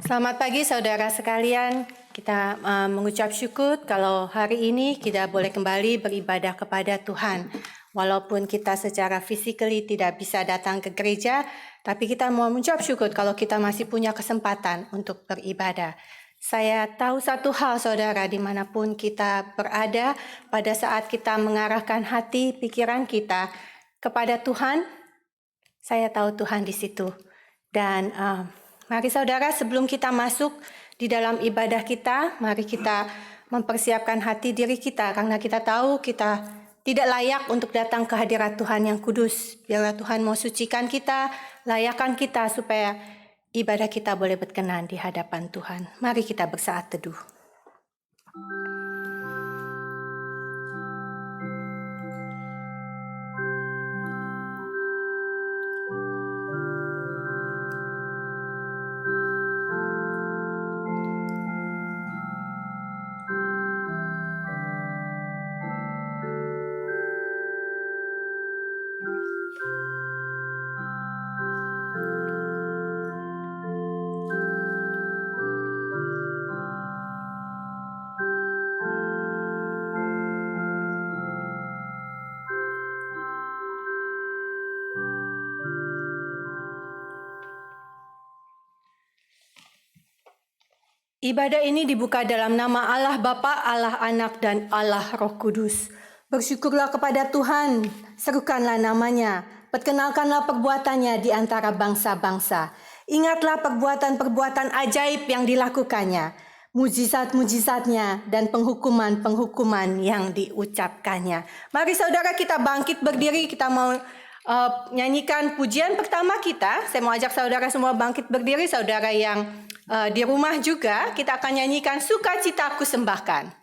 Selamat pagi saudara sekalian. Kita mengucap syukur kalau hari ini kita boleh kembali beribadah kepada Tuhan. Walaupun kita secara physically tidak bisa datang ke gereja, tapi kita mau mengucap syukur kalau kita masih punya kesempatan untuk beribadah. Saya tahu satu hal saudara, dimanapun kita berada, pada saat kita mengarahkan hati, pikiran kita kepada Tuhan, saya tahu Tuhan di situ. Dan mari saudara, sebelum kita masuk di dalam ibadah kita, mari kita mempersiapkan hati diri kita, karena kita tahu kita tidak layak untuk datang ke hadirat Tuhan yang kudus. Biarlah Tuhan mau sucikan kita, layakkan kita supaya ibadah kita boleh berkenan di hadapan Tuhan. Mari kita bersaat teduh. Ibadah ini dibuka dalam nama Allah Bapa, Allah Anak, dan Allah Roh Kudus. Bersyukurlah kepada Tuhan, serukanlah namanya, perkenalkanlah perbuatannya di antara bangsa-bangsa. Ingatlah perbuatan-perbuatan ajaib yang dilakukannya, mujizat-mujizatnya, dan penghukuman-penghukuman yang diucapkannya. Mari saudara kita bangkit berdiri, kita mau nyanyikan pujian pertama kita. Saya mau ajak saudara semua bangkit berdiri, saudara yang di rumah juga, kita akan nyanyikan Sukacitaku Sembahkan.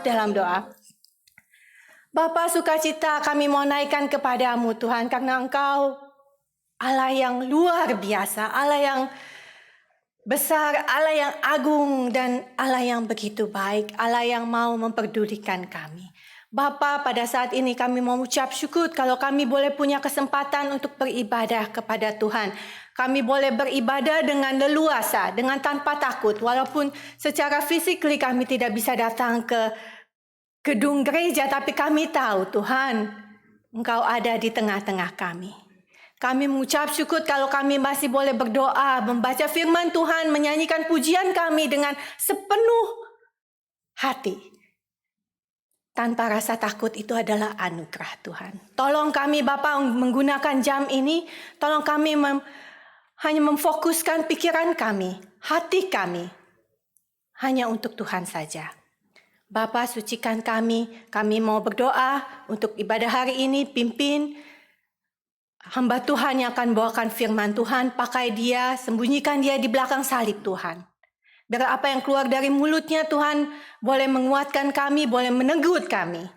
Dalam doa. Bapa, sukacita kami mau naikkan kepadamu Tuhan, karena Engkau Allah yang luar biasa, Allah yang besar, Allah yang agung, dan Allah yang begitu baik, Allah yang mau memperdulikan kami. Bapa, pada saat ini kami mau ucap syukur kalau kami boleh punya kesempatan untuk beribadah kepada Tuhan. Kami boleh beribadah dengan leluasa, dengan tanpa takut, walaupun secara fisikly kami tidak bisa datang ke gedung gereja, tapi kami tahu Tuhan, Engkau ada di tengah-tengah kami. Kami mengucap syukur kalau kami masih boleh berdoa, membaca firman Tuhan, menyanyikan pujian kami dengan sepenuh hati. Tanpa rasa takut, itu adalah anugerah Tuhan. Tolong kami Bapa menggunakan jam ini, tolong kami hanya memfokuskan pikiran kami hati kami hanya untuk Tuhan saja. Bapa, sucikan kami mau berdoa untuk ibadah hari ini, pimpin hamba Tuhan yang akan bawakan firman Tuhan, pakai dia, sembunyikan dia di belakang salib Tuhan. Biar apa yang keluar dari mulutnya Tuhan boleh menguatkan kami, boleh menegur kami.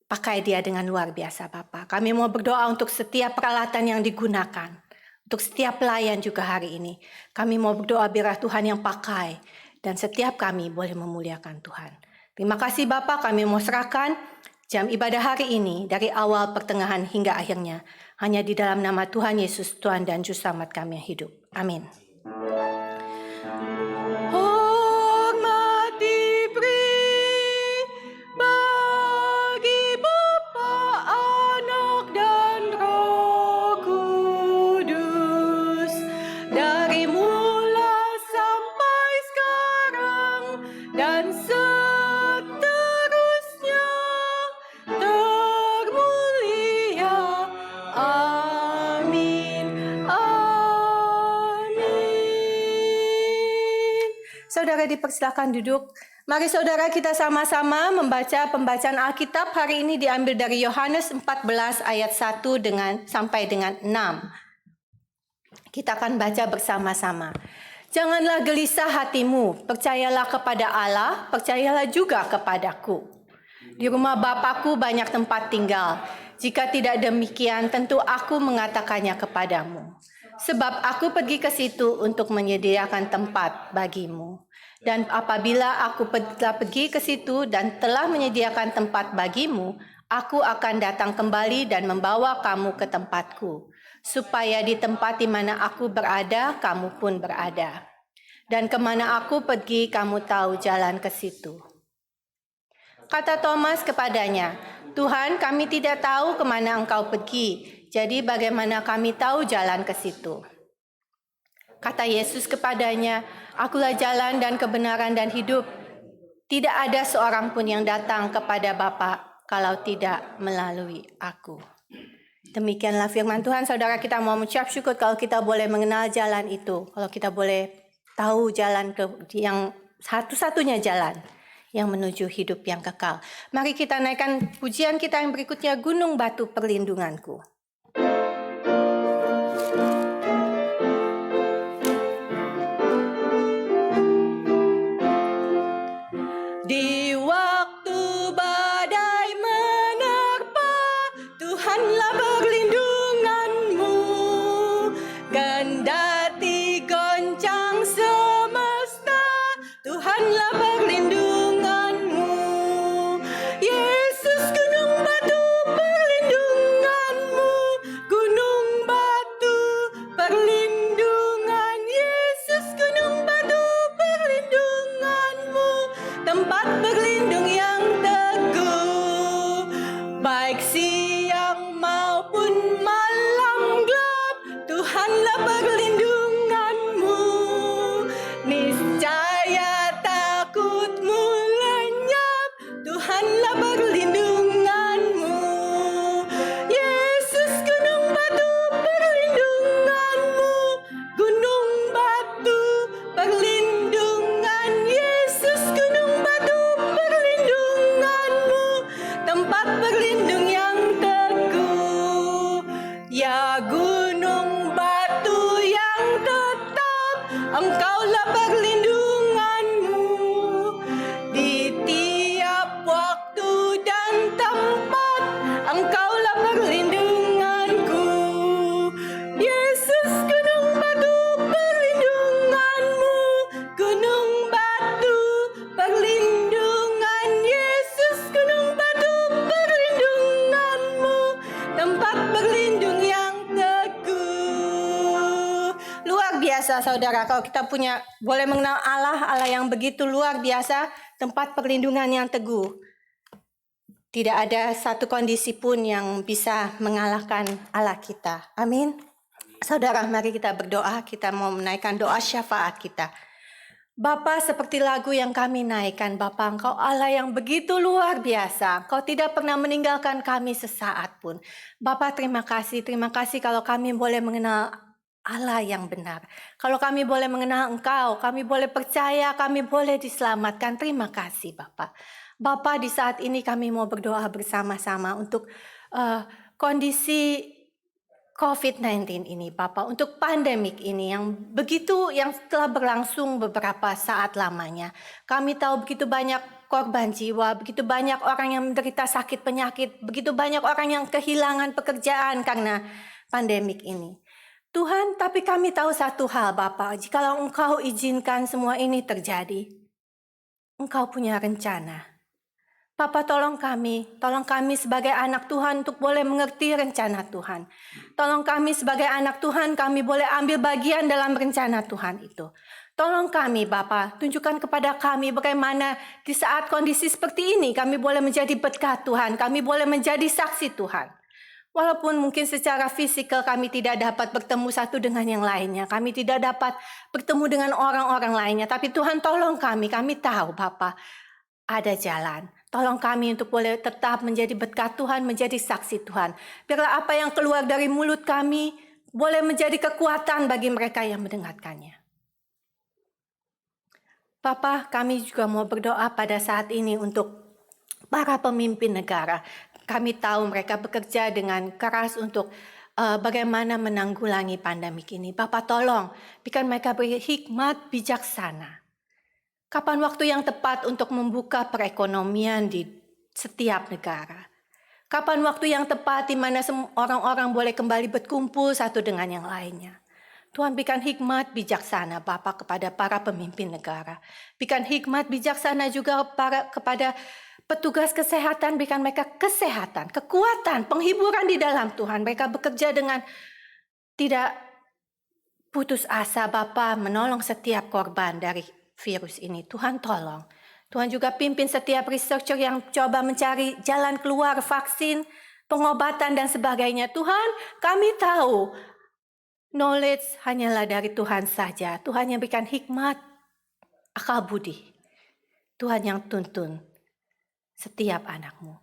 Pakai dia dengan luar biasa Bapa. Kami mau berdoa untuk setiap peralatan yang digunakan. Untuk setiap pelayan juga hari ini. Kami mau berdoa biar Tuhan yang pakai. Dan setiap kami boleh memuliakan Tuhan. Terima kasih Bapa, kami mau serahkan jam ibadah hari ini dari awal, pertengahan hingga akhirnya. Hanya di dalam nama Tuhan Yesus, Tuhan dan Juru Selamat kami yang hidup. Amin. Hormati beri bagi Bapa, Anak dan Roh Kudus, dari mula sampai sekarang dan seterusnya termulia. Amin. Saudara dipersilakan duduk. Mari saudara kita sama-sama membaca pembacaan Alkitab. Hari ini diambil dari Yohanes 14 ayat 1 sampai dengan 6. Kita akan baca bersama-sama. Janganlah gelisah hatimu, percayalah kepada Allah, percayalah juga kepadaku. Di rumah Bapakku banyak tempat tinggal. Jika tidak demikian, tentu aku mengatakannya kepadamu. Sebab aku pergi ke situ untuk menyediakan tempat bagimu. Dan apabila aku telah pergi ke situ dan telah menyediakan tempat bagimu, aku akan datang kembali dan membawa kamu ke tempatku, supaya di tempat di mana aku berada, kamu pun berada. Dan kemana aku pergi, kamu tahu jalan ke situ. Kata Thomas kepadanya, Tuhan, kami tidak tahu kemana engkau pergi, jadi bagaimana kami tahu jalan ke situ? Kata Yesus kepadanya, akulah jalan dan kebenaran dan hidup. Tidak ada seorang pun yang datang kepada Bapa kalau tidak melalui aku. Demikianlah firman Tuhan. Saudara, kita mau mengucap syukur kalau kita boleh mengenal jalan itu. Kalau kita boleh tahu jalan yang satu-satunya jalan yang menuju hidup yang kekal. Mari kita naikkan pujian kita yang berikutnya, Gunung Batu Perlindunganku. Di waktu badai menerpa, Tuhanlah perlindunganmu. Kendati goncang semesta, Tuhanlah perlindunganmu. Yesus gunung batu perlindunganmu, gunung batu perlindungan. Yesus gunung batu perlindunganmu, tempat berlindung yang teguh. Baik siang maupun malam gelap, Tuhanlah perlindunganmu. Niscaya takutmu lenyap, Tuhanlah perlindunganmu. Yesus gunung batu perlindunganmu, gunung batu perlindungan. Yesus gunung batu perlindunganmu, tempat berlindung yang teguh. Ya gunung batu yang tetap, engkaulah perlindunganmu. Di tiap waktu dan tempat, engkaulah perlindunganku. Yesus gunung batu perlindunganmu, gunung batu perlindungan. Yesus gunung batu perlindunganmu, tempat berlindung yang teguh. Luar biasa saudara, kalau kita boleh mengenal Allah yang begitu luar biasa, tempat perlindungan yang teguh. Tidak ada satu kondisi pun yang bisa mengalahkan Allah kita. Amin. Saudara, mari kita berdoa. Kita mau menaikkan doa syafaat kita. Bapa, seperti lagu yang kami naikkan, Bapa, Engkau Allah yang begitu luar biasa. Engkau tidak pernah meninggalkan kami sesaat pun. Bapa, terima kasih kalau kami boleh mengenal Allah yang benar. Kalau kami boleh mengenal Engkau, kami boleh percaya, kami boleh diselamatkan. Terima kasih Bapa. Bapa, di saat ini kami mau berdoa bersama-sama untuk kondisi COVID-19 ini Bapak, untuk pandemik ini yang telah berlangsung beberapa saat lamanya. Kami tahu begitu banyak korban jiwa, begitu banyak orang yang menderita sakit penyakit, begitu banyak orang yang kehilangan pekerjaan karena pandemik ini. Tuhan, tapi kami tahu satu hal Bapak, jikalau Engkau izinkan semua ini terjadi, Engkau punya rencana. Papa, tolong kami sebagai anak Tuhan untuk boleh mengerti rencana Tuhan. Tolong kami sebagai anak Tuhan, kami boleh ambil bagian dalam rencana Tuhan itu. Tolong kami Bapa, tunjukkan kepada kami bagaimana di saat kondisi seperti ini kami boleh menjadi berkat Tuhan, kami boleh menjadi saksi Tuhan. Walaupun mungkin secara fisikal kami tidak dapat bertemu satu dengan yang lainnya, kami tidak dapat bertemu dengan orang-orang lainnya, tapi Tuhan tolong kami tahu Bapa, ada jalan. Tolong kami untuk boleh tetap menjadi berkat Tuhan, menjadi saksi Tuhan. Biarlah apa yang keluar dari mulut kami boleh menjadi kekuatan bagi mereka yang mendengarkannya. Bapa, kami juga mau berdoa pada saat ini untuk para pemimpin negara. Kami tahu mereka bekerja dengan keras untuk bagaimana menanggulangi pandemik ini. Bapa, tolong berikan mereka hikmat bijaksana. Kapan waktu yang tepat untuk membuka perekonomian di setiap negara? Kapan waktu yang tepat di mana orang-orang boleh kembali berkumpul satu dengan yang lainnya? Tuhan, berikan hikmat bijaksana Bapa kepada para pemimpin negara. Berikan hikmat bijaksana juga kepada petugas kesehatan. Berikan mereka kesehatan, kekuatan, penghiburan di dalam Tuhan. Mereka bekerja dengan tidak putus asa Bapa, menolong setiap korban dari virus ini. Tuhan tolong. Tuhan juga pimpin setiap researcher yang coba mencari jalan keluar, vaksin, pengobatan dan sebagainya. Tuhan, kami tahu knowledge hanyalah dari Tuhan saja. Tuhan yang berikan hikmat, akal budi. Tuhan yang tuntun setiap anak-Mu.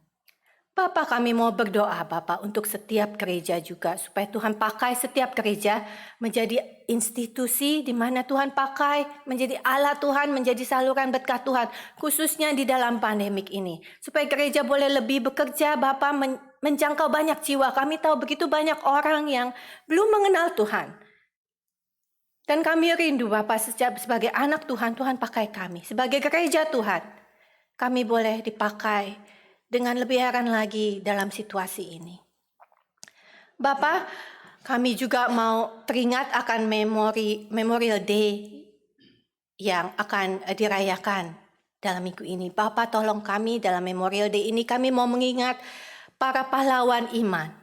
Bapa, kami mau berdoa Bapa untuk setiap gereja juga, supaya Tuhan pakai setiap gereja menjadi institusi di mana Tuhan pakai menjadi alat Tuhan, menjadi saluran berkat Tuhan, khususnya di dalam pandemik ini. Supaya gereja boleh lebih bekerja Bapa, menjangkau banyak jiwa. Kami tahu begitu banyak orang yang belum mengenal Tuhan. Dan kami rindu Bapa, sebagai anak Tuhan, Tuhan pakai kami. Sebagai gereja Tuhan, kami boleh dipakai dengan lebih heran lagi dalam situasi ini. Bapak, kami juga mau teringat akan Memorial Day yang akan dirayakan dalam minggu ini. Bapak, tolong kami dalam Memorial Day ini, kami mau mengingat para pahlawan iman.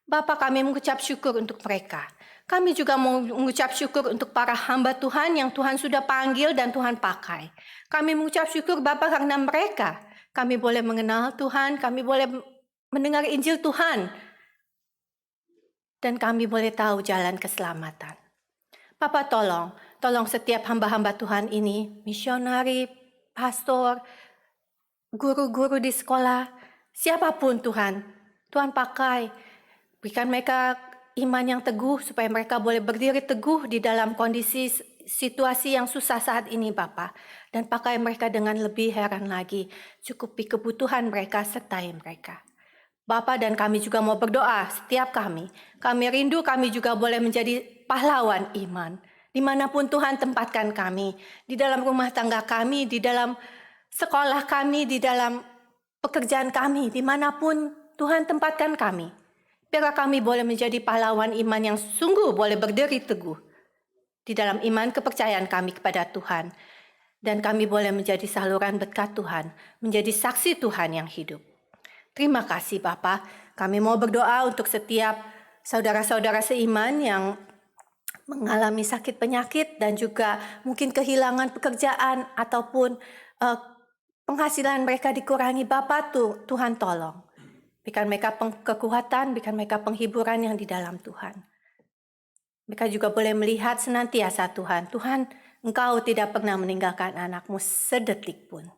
Bapak, kami mengucap syukur untuk mereka. Kami juga mau mengucap syukur untuk para hamba Tuhan yang Tuhan sudah panggil dan Tuhan pakai. Kami mengucap syukur Bapak karena mereka kami boleh mengenal Tuhan, kami boleh mendengar Injil Tuhan, dan kami boleh tahu jalan keselamatan. Bapak, tolong setiap hamba-hamba Tuhan ini, misionari, pastor, guru-guru di sekolah, siapapun Tuhan pakai. Berikan mereka iman yang teguh supaya mereka boleh berdiri teguh di dalam kondisi situasi yang susah saat ini Bapa, dan pakai mereka dengan lebih heran lagi, cukupi kebutuhan mereka, sertai mereka Bapa. Dan kami juga mau berdoa setiap kami rindu kami juga boleh menjadi pahlawan iman dimanapun Tuhan tempatkan kami, di dalam rumah tangga kami, di dalam sekolah kami, di dalam pekerjaan kami, dimanapun Tuhan tempatkan kami. Biarlah kami boleh menjadi pahlawan iman yang sungguh boleh berdiri teguh di dalam iman kepercayaan kami kepada Tuhan. Dan kami boleh menjadi saluran berkat Tuhan, menjadi saksi Tuhan yang hidup. Terima kasih Bapa. Kami mau berdoa untuk setiap saudara-saudara seiman yang mengalami sakit penyakit dan juga mungkin kehilangan pekerjaan ataupun penghasilan mereka dikurangi. Bapa, Tuhan tolong. Berikan mereka kekuatan, berikan mereka penghiburan yang di dalam Tuhan. Mereka juga boleh melihat senantiasa Tuhan, Engkau tidak pernah meninggalkan anak-Mu sedetik pun.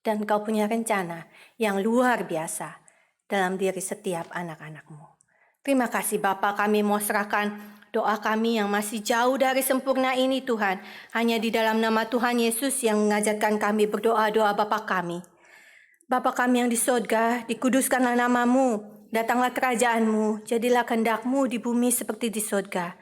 Dan Engkau punya rencana yang luar biasa dalam diri setiap anak-anak-Mu. Terima kasih Bapa, kami mau serahkan doa kami yang masih jauh dari sempurna ini Tuhan. Hanya di dalam nama Tuhan Yesus yang mengajarkan kami berdoa-doa Bapa kami. Bapa kami yang di sorga, dikuduskanlah namamu, datanglah kerajaanmu, jadilah kehendakmu di bumi seperti di sorga.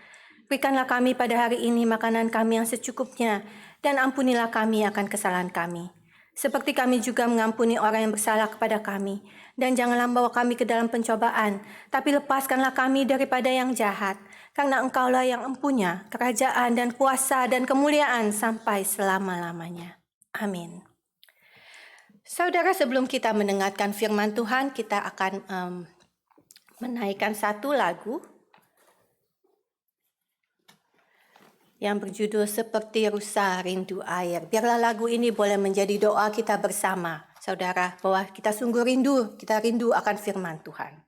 Berikanlah kami pada hari ini makanan kami yang secukupnya, dan ampunilah kami akan kesalahan kami. Seperti kami juga mengampuni orang yang bersalah kepada kami. Dan janganlah bawa kami ke dalam pencobaan, tapi lepaskanlah kami daripada yang jahat. Karena Engkaulah yang empunya kerajaan dan kuasa dan kemuliaan sampai selama-lamanya. Amin. Saudara, sebelum kita mendengarkan firman Tuhan, kita akan menaikkan satu lagu yang berjudul Seperti Rusa Rindu Air. Biarlah lagu ini boleh menjadi doa kita bersama, saudara, bahwa kita sungguh rindu, kita rindu akan firman Tuhan.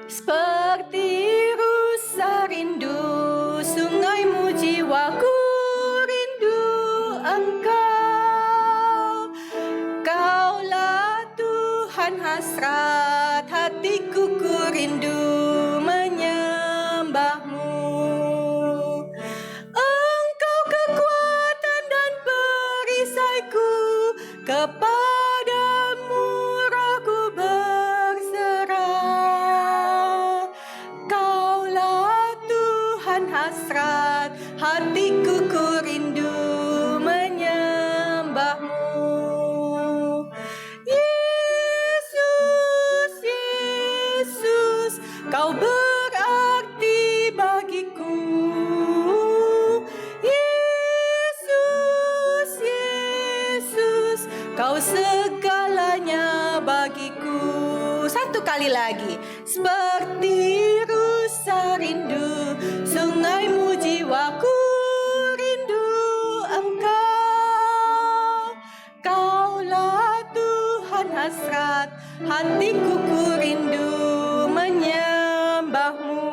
Seperti rusa rindu sungaimu, jiwaku rindu Engkau. Kaulah Tuhan hasrat hatiku, ku rindu menyembahmu. Engkau kekuatan dan perisaiku, kepadamu rohku berserah. Kaulah Tuhan hasrat hatiku, ku rindu menyembahmu. Yesus, Yesus, Kau berarti bagiku. Yesus, Yesus, Kau segalanya bagiku. Satu kali lagi. Seperti rusa rindu sungaimu, jiwaku rindu Engkau. Kaulah Tuhan hasrat hatiku, ku rindu menyembahmu.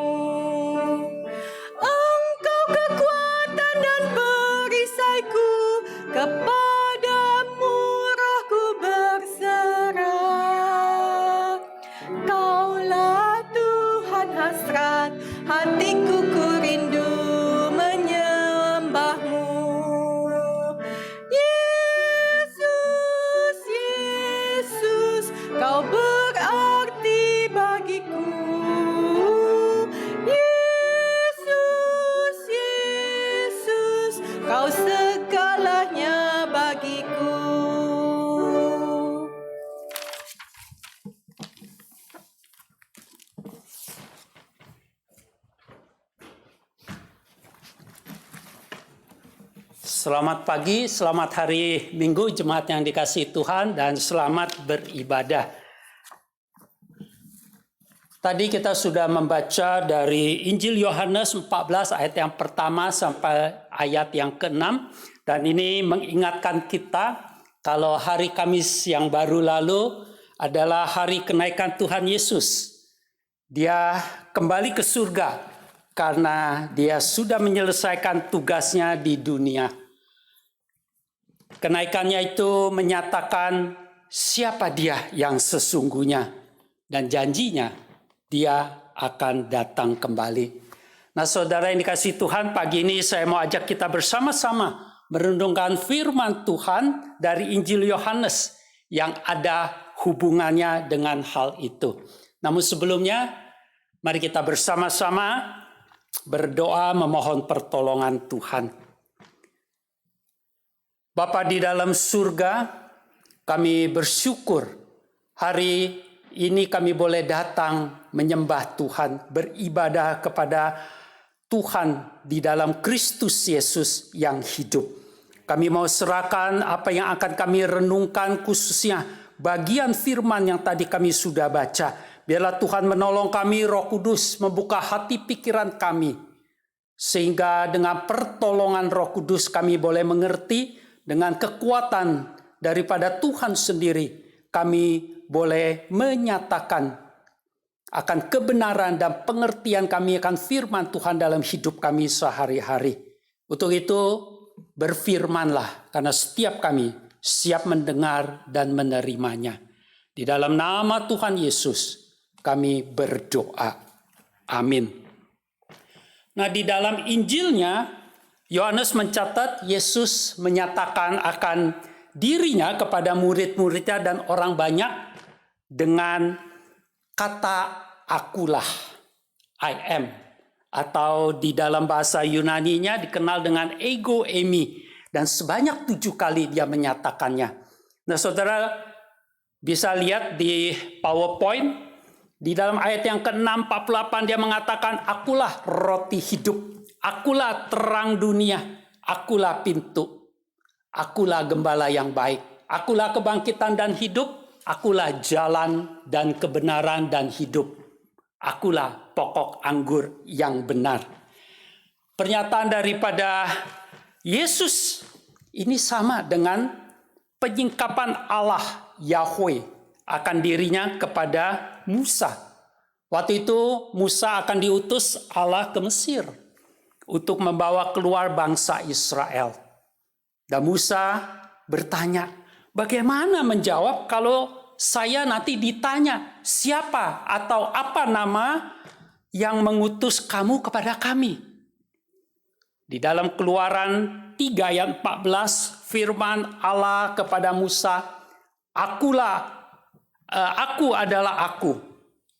Engkau kekuatan dan perisaiku, kepadamu rohku berserah. Kaulah Tuhan hasrat hatiku, ku rindu menyembahmu. Yesus, Yesus, Kau berarti bagiku. Yesus, Yesus, Kau segalanya bagiku. Selamat pagi, selamat hari Minggu, jemaat yang dikasihi Tuhan, dan selamat beribadah. Tadi kita sudah membaca dari Injil Yohanes 14 ayat yang pertama sampai ayat yang ke-6. Dan ini mengingatkan kita kalau hari Kamis yang baru lalu adalah hari kenaikan Tuhan Yesus. Dia kembali ke surga karena dia sudah menyelesaikan tugasnya di dunia. Kenaikannya itu menyatakan siapa dia yang sesungguhnya, dan janjinya dia akan datang kembali. Nah, saudara yang dikasihi Tuhan, pagi ini saya mau ajak kita bersama-sama merenungkan firman Tuhan dari Injil Yohanes yang ada hubungannya dengan hal itu. Namun sebelumnya, mari kita bersama-sama berdoa memohon pertolongan Tuhan. Bapa di dalam surga, kami bersyukur hari ini kami boleh datang menyembah Tuhan, beribadah kepada Tuhan di dalam Kristus Yesus yang hidup. Kami mau serahkan apa yang akan kami renungkan, khususnya bagian firman yang tadi kami sudah baca. Biarlah Tuhan menolong kami, Roh Kudus membuka hati pikiran kami, sehingga dengan pertolongan Roh Kudus kami boleh mengerti. Dengan kekuatan daripada Tuhan sendiri, kami boleh menyatakan akan kebenaran dan pengertian kami akan firman Tuhan dalam hidup kami sehari-hari. Untuk itu berfirmanlah, karena setiap kami siap mendengar dan menerimanya. Di dalam nama Tuhan Yesus kami berdoa. Amin. Nah, di dalam Injilnya Yohanes mencatat Yesus menyatakan akan dirinya kepada murid-muridnya dan orang banyak dengan kata akulah, I am. Atau di dalam bahasa Yunaninya dikenal dengan ego eimi. Dan sebanyak 7 kali dia menyatakannya. Nah, saudara bisa lihat di PowerPoint. Di dalam ayat yang ke-6, 48 dia mengatakan, akulah roti hidup, akulah terang dunia, akulah pintu, akulah gembala yang baik, akulah kebangkitan dan hidup, akulah jalan dan kebenaran dan hidup, akulah pokok anggur yang benar. Pernyataan daripada Yesus ini sama dengan penyingkapan Allah Yahweh akan dirinya kepada Musa. Waktu itu Musa akan diutus Allah ke Mesir untuk membawa keluar bangsa Israel. Dan Musa bertanya, bagaimana menjawab kalau saya nanti ditanya siapa atau apa nama yang mengutus kamu kepada kami? Di dalam Keluaran 3 ayat 14 firman Allah kepada Musa, aku adalah aku.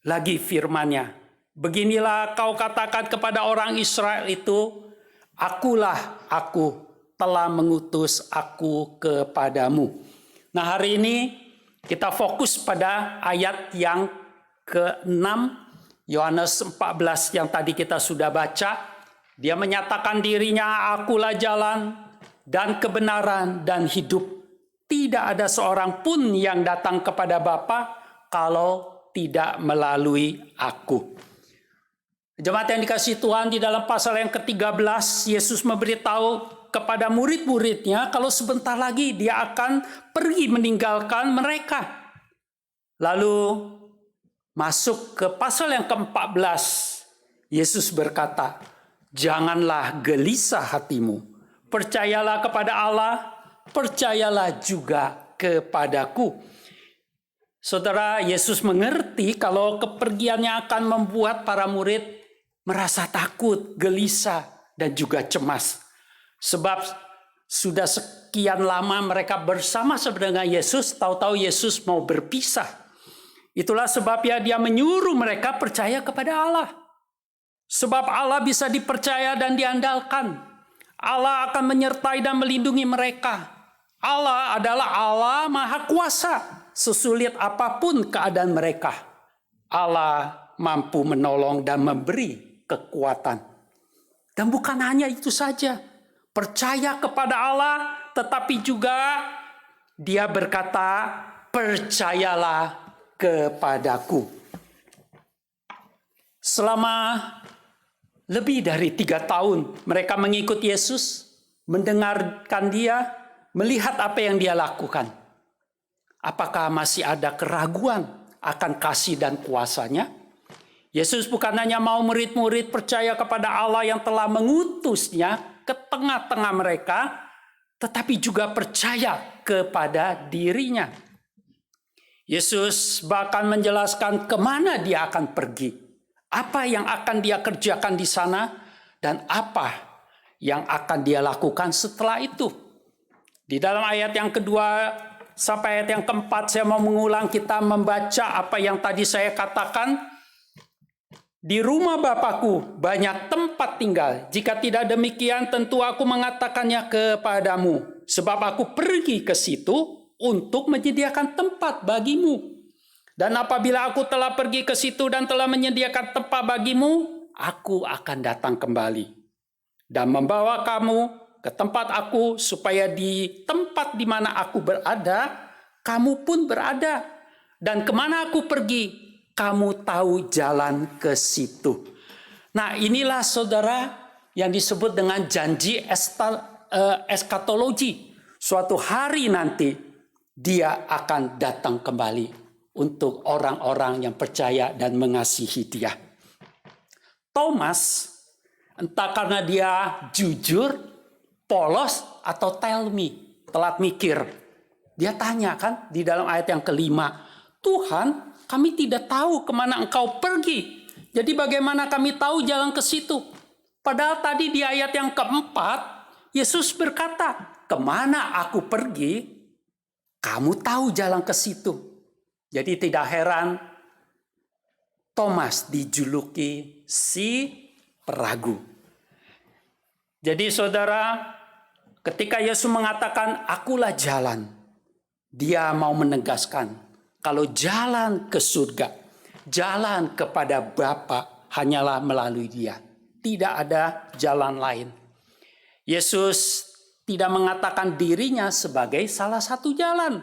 Lagi firman-Nya, beginilah kau katakan kepada orang Israel itu, akulah aku, telah mengutus aku kepadamu. Nah, hari ini kita fokus pada ayat yang ke-6 Yohanes 14 yang tadi kita sudah baca. Dia menyatakan dirinya, akulah jalan dan kebenaran dan hidup. Tidak ada seorang pun yang datang kepada Bapa kalau tidak melalui aku. Jemaat yang dikasihi Tuhan, di dalam pasal yang ke-13, Yesus memberitahu kepada murid-muridnya kalau sebentar lagi dia akan pergi meninggalkan mereka. Lalu masuk ke pasal yang ke-14, Yesus berkata, janganlah gelisah hatimu, percayalah kepada Allah, percayalah juga kepadaku. Saudara, Yesus mengerti kalau kepergiannya akan membuat para murid merasa takut, gelisah, dan juga cemas. Sebab sudah sekian lama mereka bersama-sama dengan Yesus, tahu-tahu Yesus mau berpisah. Itulah sebabnya dia menyuruh mereka percaya kepada Allah. Sebab Allah bisa dipercaya dan diandalkan. Allah akan menyertai dan melindungi mereka. Allah adalah Allah Maha Kuasa. Sesulit apapun keadaan mereka, Allah mampu menolong dan memberi kekuatan. Dan bukan hanya itu saja, percaya kepada Allah, tetapi juga dia berkata, percayalah kepadaku. Selama lebih dari 3 tahun mereka mengikuti Yesus, mendengarkan dia, melihat apa yang dia lakukan. Apakah masih ada keraguan akan kasih dan kuasa-Nya? Yesus bukan hanya mau murid-murid percaya kepada Allah yang telah mengutus-Nya ke tengah-tengah mereka, tetapi juga percaya kepada dirinya. Yesus bahkan menjelaskan kemana dia akan pergi, apa yang akan dia kerjakan di sana, dan apa yang akan dia lakukan setelah itu. Di dalam ayat yang kedua sampai ayat yang keempat, saya mau mengulang, kita membaca apa yang tadi saya katakan. Di rumah Bapakku banyak tempat tinggal. Jika tidak demikian, tentu aku mengatakannya kepadamu. Sebab aku pergi ke situ untuk menyediakan tempat bagimu. Dan apabila aku telah pergi ke situ dan telah menyediakan tempat bagimu, aku akan datang kembali dan membawa kamu ke tempat aku, supaya di tempat di mana aku berada, kamu pun berada. Dan kemana aku pergi, kamu tahu jalan ke situ. Nah, inilah saudara yang disebut dengan janji eskatologi. Suatu hari nanti dia akan datang kembali. untuk orang-orang yang percaya dan mengasihi Dia. Thomas, entah karena dia jujur, polos, atau tell me, telat mikir. Dia tanya kan di dalam ayat yang kelima, Tuhan, kami tidak tahu kemana Engkau pergi. Jadi bagaimana kami tahu jalan ke situ? Padahal tadi di ayat yang keempat, Yesus berkata, kemana aku pergi, kamu tahu jalan ke situ. Jadi tidak heran Thomas dijuluki si peragu. Jadi saudara, ketika Yesus mengatakan akulah jalan, dia mau menegaskan kalau jalan ke surga, jalan kepada Bapa hanyalah melalui Dia. Tidak ada jalan lain. Yesus tidak mengatakan dirinya sebagai salah satu jalan,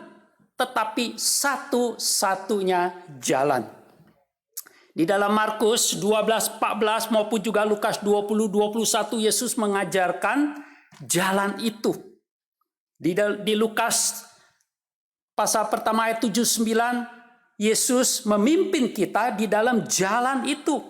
tetapi satu-satunya jalan. Di dalam Markus 12:14 maupun juga Lukas 20:21 Yesus mengajarkan jalan itu. Di Lukas pasal pertama ayat 79 Yesus memimpin kita di dalam jalan itu.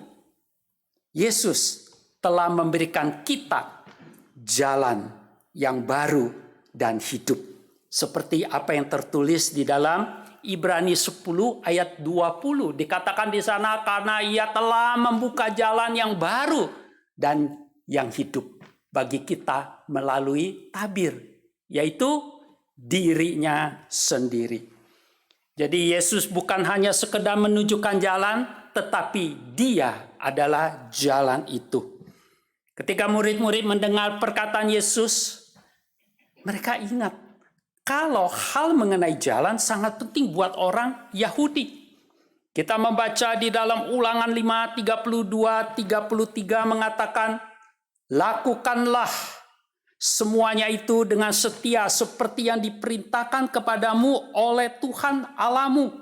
Yesus telah memberikan kita jalan yang baru dan hidup. Seperti apa yang tertulis di dalam Ibrani 10 ayat 20. Dikatakan di sana karena Ia telah membuka jalan yang baru dan yang hidup bagi kita melalui tabir, yaitu dirinya sendiri. Jadi Yesus bukan hanya sekedar menunjukkan jalan, tetapi Dia adalah jalan itu. Ketika murid-murid mendengar perkataan Yesus, mereka ingat kalau hal mengenai jalan sangat penting buat orang Yahudi. Kita membaca di dalam Ulangan 5:32-33 mengatakan, lakukanlah semuanya itu dengan setia seperti yang diperintahkan kepadamu oleh Tuhan Allahmu.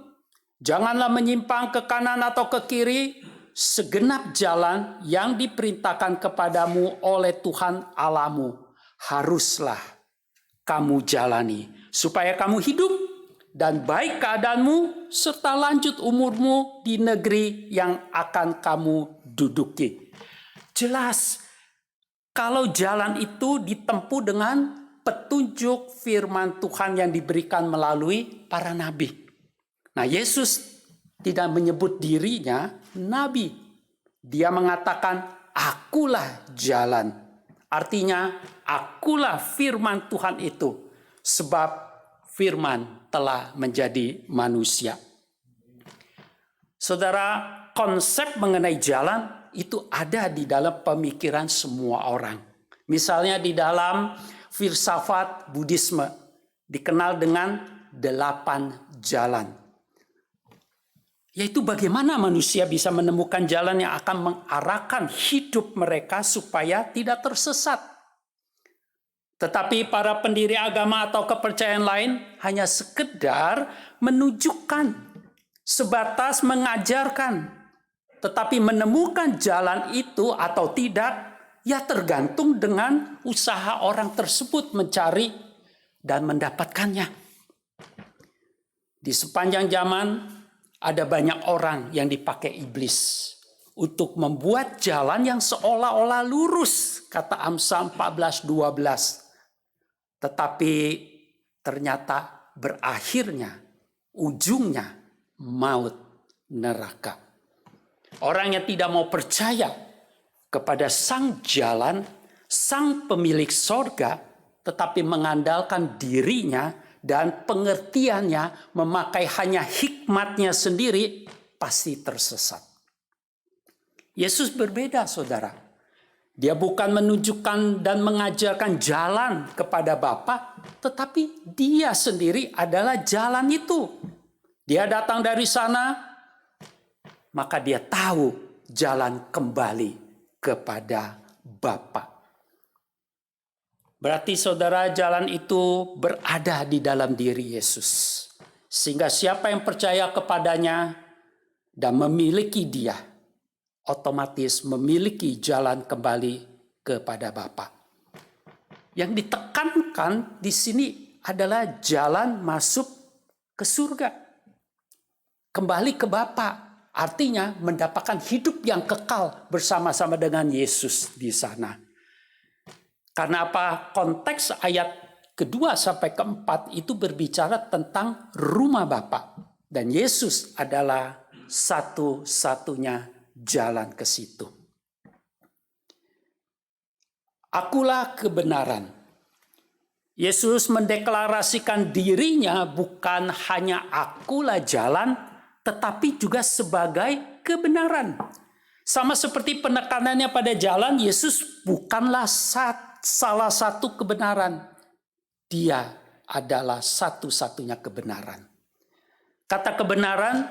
Janganlah menyimpang ke kanan atau ke kiri, segenap jalan yang diperintahkan kepadamu oleh Tuhan Allahmu haruslah kamu jalani, supaya kamu hidup dan baik keadaanmu serta lanjut umurmu di negeri yang akan kamu duduki. Jelas, kalau jalan itu ditempuh dengan petunjuk firman Tuhan yang diberikan melalui para nabi. Nah, Yesus tidak menyebut dirinya nabi. Dia mengatakan, akulah jalan. Artinya, akulah firman Tuhan itu. Sebab firman telah menjadi manusia. Saudara, konsep mengenai jalan itu ada di dalam pemikiran semua orang. Misalnya di dalam filsafat Buddhisme, dikenal dengan 8 jalan. Yaitu bagaimana manusia bisa menemukan jalan yang akan mengarahkan hidup mereka supaya tidak tersesat. Tetapi para pendiri agama atau kepercayaan lain hanya sekedar menunjukkan, sebatas mengajarkan. Tetapi menemukan jalan itu atau tidak, ya tergantung dengan usaha orang tersebut mencari dan mendapatkannya. Di sepanjang zaman, ada banyak orang yang dipakai iblis untuk membuat jalan yang seolah-olah lurus, kata Amsal 14:12. Tetapi ternyata berakhirnya, ujungnya maut neraka. Orang yang tidak mau percaya kepada sang jalan, sang pemilik sorga, tetapi mengandalkan dirinya dan pengertiannya, memakai hanya hikmatnya sendiri, pasti tersesat. Yesus berbeda, saudara. Dia bukan menunjukkan dan mengajarkan jalan kepada Bapa, tetapi Dia sendiri adalah jalan itu. Dia datang dari sana, maka Dia tahu jalan kembali kepada Bapa. Berarti saudara, jalan itu berada di dalam diri Yesus. Sehingga siapa yang percaya kepadanya dan memiliki Dia, otomatis memiliki jalan kembali kepada Bapa. Yang ditekankan di sini adalah jalan masuk ke surga. kembali ke Bapa. Artinya mendapatkan hidup yang kekal bersama-sama dengan Yesus di sana. Karena apa? Konteks ayat kedua sampai keempat itu berbicara tentang rumah Bapa. Dan Yesus adalah satu-satunya jalan ke situ. Akulah kebenaran. Yesus mendeklarasikan dirinya bukan hanya akulah jalan, tetapi juga sebagai kebenaran. Sama seperti penekanannya pada jalan, Yesus bukanlah salah satu kebenaran. Dia adalah satu-satunya kebenaran. Kata kebenaran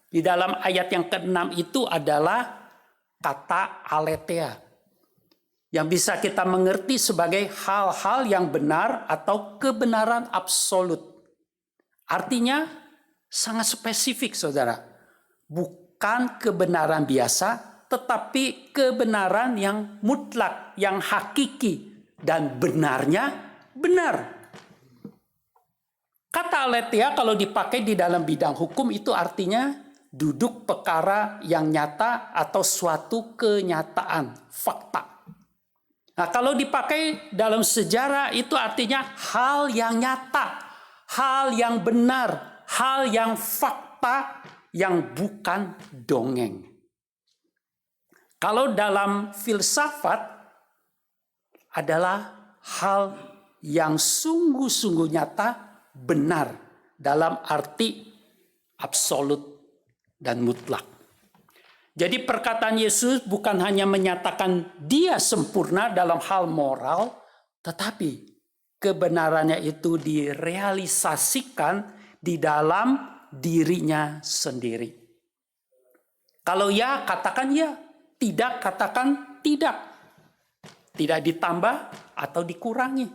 di dalam ayat yang ke-6 itu adalah kata aletheia, yang bisa kita mengerti sebagai hal-hal yang benar atau kebenaran absolut. Artinya sangat spesifik, saudara. Bukan kebenaran biasa, tetapi kebenaran yang mutlak, yang hakiki, dan benarnya benar. Kata aletheia kalau dipakai di dalam bidang hukum itu artinya duduk perkara yang nyata atau suatu kenyataan, fakta. Nah, kalau dipakai dalam sejarah itu artinya hal yang nyata, hal yang benar, hal yang fakta, yang bukan dongeng. Kalau dalam filsafat adalah hal yang sungguh-sungguh nyata, benar dalam arti absolut dan mutlak. Jadi perkataan Yesus bukan hanya menyatakan dia sempurna dalam hal moral, tetapi kebenarannya itu direalisasikan di dalam dirinya sendiri. Kalau ya, katakan ya. Tidak, katakan tidak. Tidak ditambah atau dikurangi.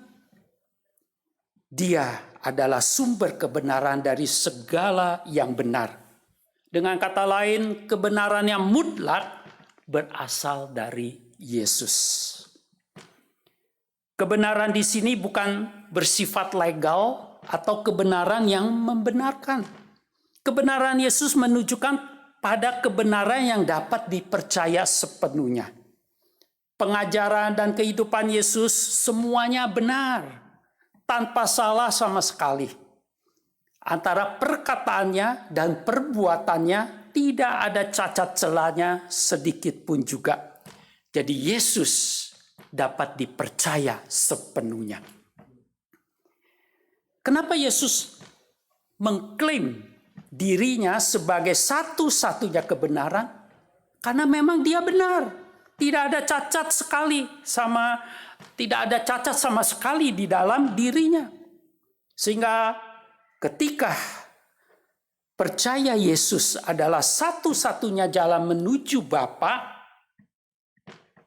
Dia adalah sumber kebenaran dari segala yang benar. Dengan kata lain, kebenaran yang mutlak berasal dari Yesus. Kebenaran di sini bukan bersifat legal atau kebenaran yang membenarkan. Kebenaran Yesus menunjukkan pada kebenaran yang dapat dipercaya sepenuhnya. Pengajaran dan kehidupan Yesus semuanya benar, tanpa salah sama sekali. Antara perkataannya dan perbuatannya tidak ada cacat celanya sedikit pun juga. Jadi Yesus dapat dipercaya sepenuhnya. Kenapa Yesus mengklaim dirinya sebagai satu-satunya kebenaran? Karena memang dia benar. Tidak ada cacat sama sekali di dalam dirinya. Sehingga ketika percaya Yesus adalah satu-satunya jalan menuju Bapa,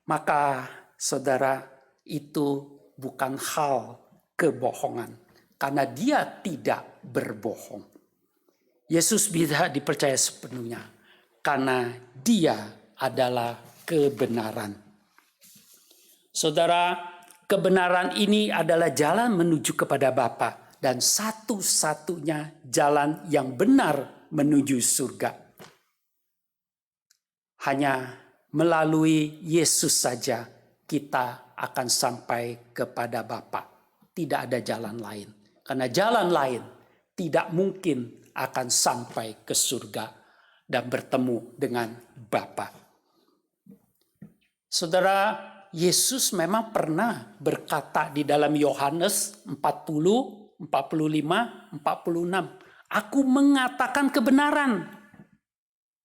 maka saudara, itu bukan hal kebohongan. Karena dia tidak berbohong. Yesus bisa dipercaya sepenuhnya. Karena dia adalah kebenaran. Saudara, kebenaran ini adalah jalan menuju kepada Bapa. Dan satu-satunya jalan yang benar menuju surga. Hanya melalui Yesus saja kita akan sampai kepada Bapa. Tidak ada jalan lain. Karena jalan lain tidak mungkin akan sampai ke surga dan bertemu dengan Bapa. Saudara, Yesus memang pernah berkata di dalam Yohanes 40, 45, 46. Aku mengatakan kebenaran.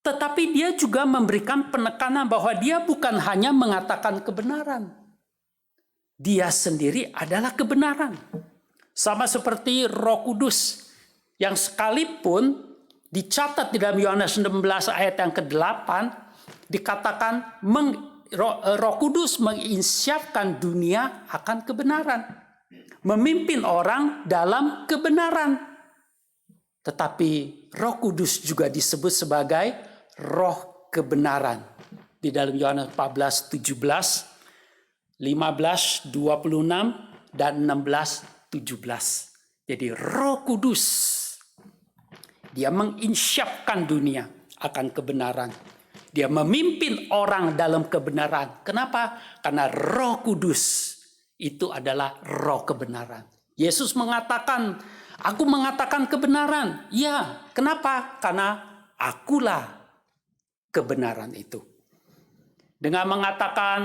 Tetapi dia juga memberikan penekanan bahwa dia bukan hanya mengatakan kebenaran. Dia sendiri adalah kebenaran. Sama seperti Roh Kudus yang sekalipun dicatat di dalam Yohanes 16 ayat yang ke-8 dikatakan Roh Kudus menginsyafkan dunia akan kebenaran. Memimpin orang dalam kebenaran. Tetapi Roh Kudus juga disebut sebagai roh kebenaran. Di dalam Yohanes 14, 17, 15, 26, dan 16, 17. Jadi Roh Kudus Dia menginsyafkan dunia akan kebenaran. Dia memimpin orang dalam kebenaran. Kenapa? Karena Roh Kudus itu adalah roh kebenaran. Yesus mengatakan, aku mengatakan kebenaran. Ya, kenapa? Karena akulah kebenaran itu. Dengan mengatakan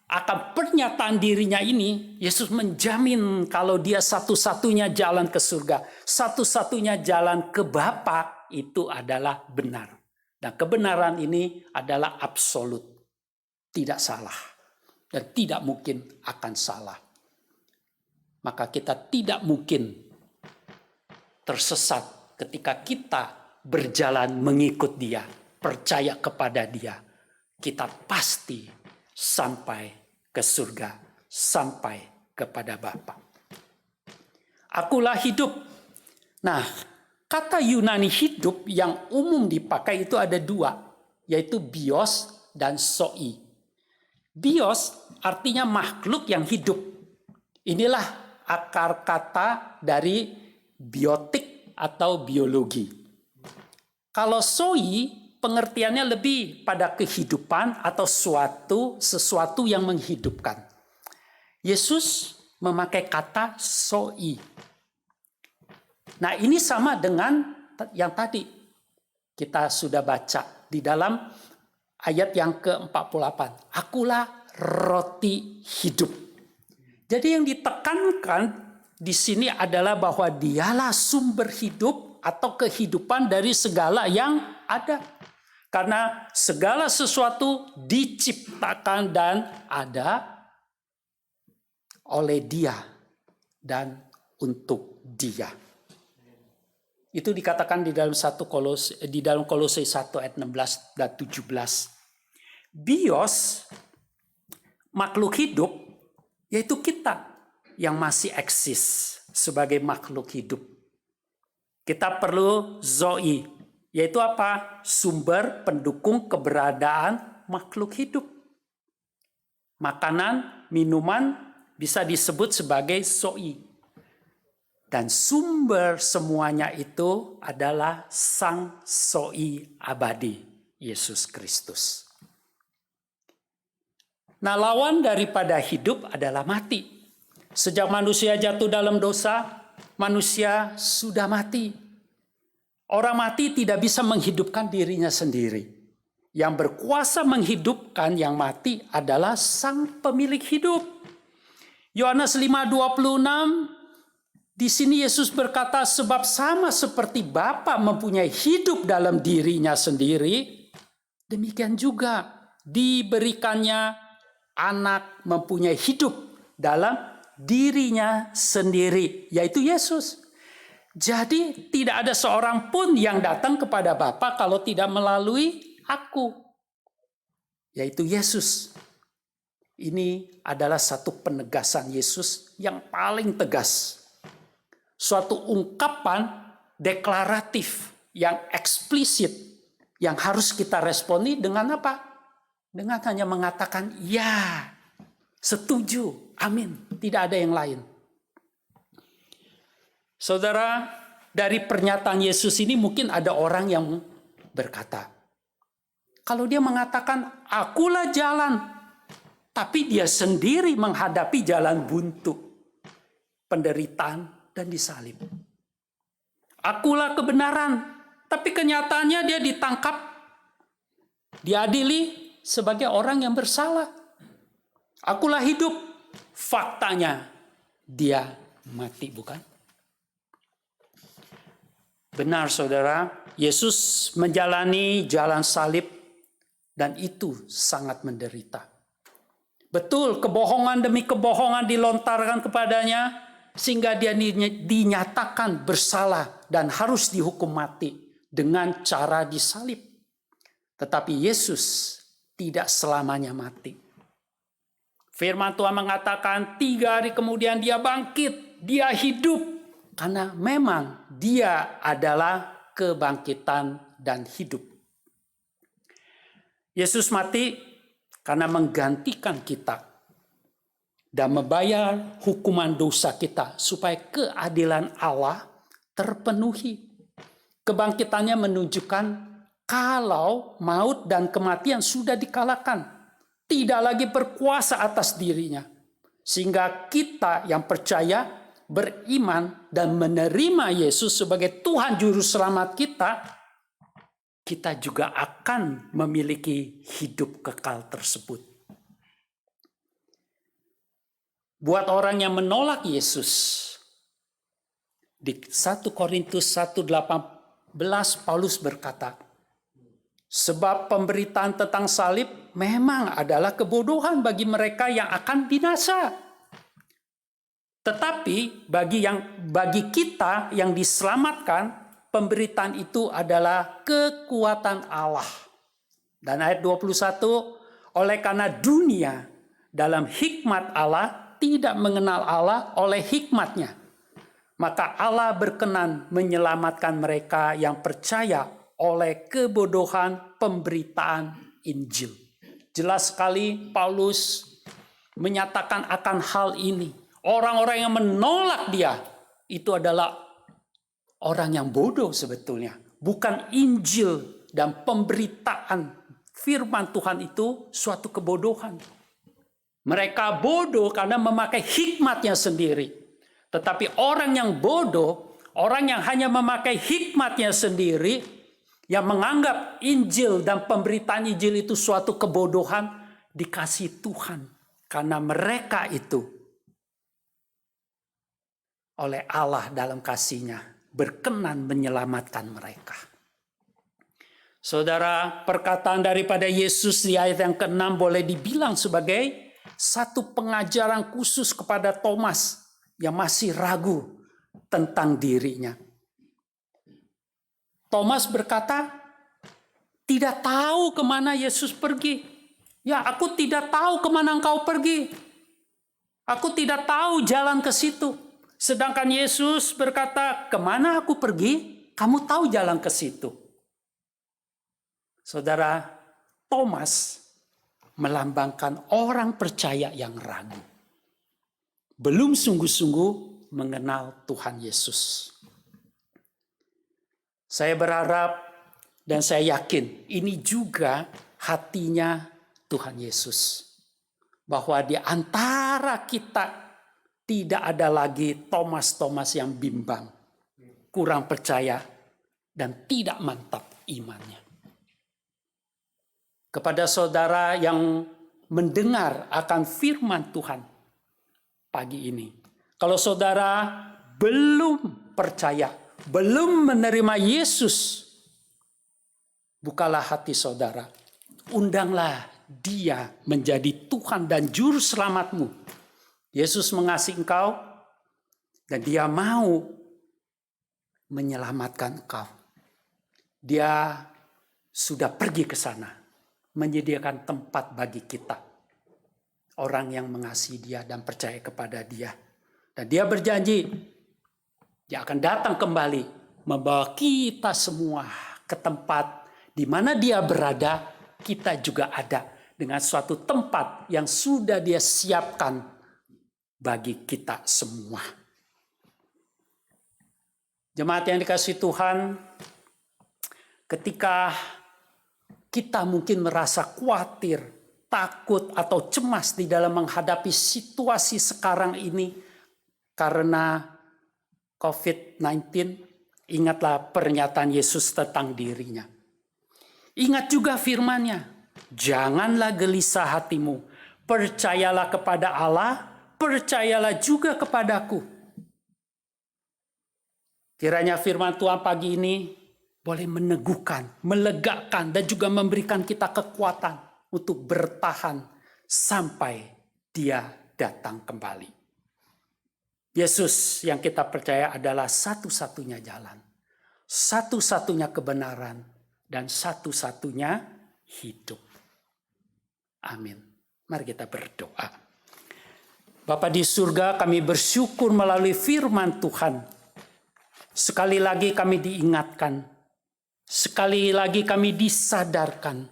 akan pernyataan dirinya ini, Yesus menjamin kalau dia satu-satunya jalan ke surga, satu-satunya jalan ke Bapa itu adalah benar. Dan kebenaran ini adalah absolut, tidak salah, dan tidak mungkin akan salah. Maka kita tidak mungkin tersesat ketika kita berjalan mengikut Dia, percaya kepada Dia. Kita pasti sampai ke surga, sampai kepada Bapa. Akulah hidup. Nah, kata Yunani hidup yang umum dipakai itu ada dua, yaitu bios dan soi. Bios artinya makhluk yang hidup. Inilah akar kata dari biotik atau biologi. Kalau soi, pengertiannya lebih pada kehidupan atau sesuatu yang menghidupkan. Yesus memakai kata soi. Nah, ini sama dengan yang tadi kita sudah baca di dalam ayat yang ke-48. Akulah roti hidup. Jadi yang ditekankan di sini adalah bahwa Dialah sumber hidup atau kehidupan dari segala yang ada. Karena segala sesuatu diciptakan dan ada oleh Dia dan untuk Dia. Itu dikatakan di dalam Kolose 1 ayat 16 dan 17. Bios, makhluk hidup, yaitu kita yang masih eksis sebagai makhluk hidup. Kita perlu zoe, yaitu apa? Sumber pendukung keberadaan makhluk hidup. Makanan, minuman bisa disebut sebagai zoe. Dan sumber semuanya itu adalah Sang Soi abadi, Yesus Kristus. Nah, lawan daripada hidup adalah mati. Sejak manusia jatuh dalam dosa, manusia sudah mati. Orang mati tidak bisa menghidupkan dirinya sendiri. Yang berkuasa menghidupkan yang mati adalah Sang Pemilik hidup. Yohanes 5:26, di sini Yesus berkata, sebab sama seperti Bapa mempunyai hidup dalam dirinya sendiri, demikian juga diberikannya anak mempunyai hidup dalam dirinya sendiri, yaitu Yesus. Jadi tidak ada seorang pun yang datang kepada Bapa kalau tidak melalui aku, yaitu Yesus. Ini adalah satu penegasan Yesus yang paling tegas. Suatu ungkapan deklaratif yang eksplisit yang harus kita responi dengan apa? Dengan hanya mengatakan ya, setuju, amin, tidak ada yang lain. Saudara, dari pernyataan Yesus ini mungkin ada orang yang berkata, kalau dia mengatakan akulah jalan, tapi dia sendiri menghadapi jalan buntu, penderitaan, dan disalib. Akulah kebenaran, tapi kenyataannya dia ditangkap, diadili sebagai orang yang bersalah. Akulah hidup, faktanya dia mati, bukan? Benar saudara, Yesus menjalani jalan salib dan itu sangat menderita. Betul, kebohongan demi kebohongan dilontarkan kepadanya, sehingga dia dinyatakan bersalah dan harus dihukum mati dengan cara disalib. Tetapi Yesus tidak selamanya mati. Firman Tuhan mengatakan 3 hari kemudian dia bangkit, dia hidup. Karena memang dia adalah kebangkitan dan hidup. Yesus mati karena menggantikan kita dan membayar hukuman dosa kita supaya keadilan Allah terpenuhi. Kebangkitannya menunjukkan kalau maut dan kematian sudah dikalahkan, tidak lagi berkuasa atas dirinya. Sehingga kita yang percaya, beriman, dan menerima Yesus sebagai Tuhan Juru Selamat kita juga akan memiliki hidup kekal tersebut. Buat orang yang menolak Yesus, di 1 Korintus 1:18 Paulus berkata, sebab pemberitaan tentang salib memang adalah kebodohan bagi mereka yang akan binasa. Tetapi bagi kita yang diselamatkan, pemberitaan itu adalah kekuatan Allah. Dan ayat 21, oleh karena dunia dalam hikmat Allah tidak mengenal Allah oleh hikmatnya, maka Allah berkenan menyelamatkan mereka yang percaya oleh kebodohan pemberitaan Injil. Jelas sekali Paulus menyatakan akan hal ini. Orang-orang yang menolak dia itu adalah orang yang bodoh sebetulnya. Bukan Injil dan pemberitaan firman Tuhan itu suatu kebodohan. Mereka bodoh karena memakai hikmatnya sendiri. Tetapi orang yang bodoh, orang yang hanya memakai hikmatnya sendiri, yang menganggap Injil dan pemberitaan Injil itu suatu kebodohan, dikasih Tuhan. Karena mereka itu oleh Allah dalam kasih-Nya berkenan menyelamatkan mereka. Saudara, perkataan daripada Yesus di ayat yang ke-6 boleh dibilang sebagai satu pengajaran khusus kepada Thomas yang masih ragu tentang dirinya. Thomas berkata, tidak tahu kemana Yesus pergi. Ya, aku tidak tahu kemana engkau pergi. Aku tidak tahu jalan ke situ. Sedangkan Yesus berkata, kemana aku pergi, kamu tahu jalan ke situ. Saudara, Thomas melambangkan orang percaya yang ragu. Belum sungguh-sungguh mengenal Tuhan Yesus. Saya berharap dan saya yakin ini juga hatinya Tuhan Yesus. Bahwa di antara kita tidak ada lagi Thomas-Thomas yang bimbang, kurang percaya, dan tidak mantap imannya. Kepada saudara yang mendengar akan firman Tuhan pagi ini, kalau saudara belum percaya, belum menerima Yesus, bukalah hati saudara, undanglah Dia menjadi Tuhan dan Juru Selamatmu. Yesus mengasihi engkau dan Dia mau menyelamatkan engkau. Dia sudah pergi ke sana, menyediakan tempat bagi kita. Orang yang mengasihi Dia dan percaya kepada Dia. Dan Dia berjanji, Dia akan datang kembali, membawa kita semua ke tempat di mana Dia berada, kita juga ada. Dengan suatu tempat yang sudah Dia siapkan bagi kita semua. Jemaat yang dikasihi Tuhan, ketika kita mungkin merasa khawatir, takut atau cemas di dalam menghadapi situasi sekarang ini karena COVID-19, ingatlah pernyataan Yesus tentang dirinya. Ingat juga firman-Nya, janganlah gelisah hatimu, percayalah kepada Allah, percayalah juga kepadaku. Kiranya firman Tuhan pagi ini boleh meneguhkan, melegakan, dan juga memberikan kita kekuatan untuk bertahan sampai Dia datang kembali. Yesus yang kita percaya adalah satu-satunya jalan, satu-satunya kebenaran, dan satu-satunya hidup. Amin. Mari kita berdoa. Bapa di surga, kami bersyukur melalui firman Tuhan. Sekali lagi kami diingatkan. Sekali lagi kami disadarkan.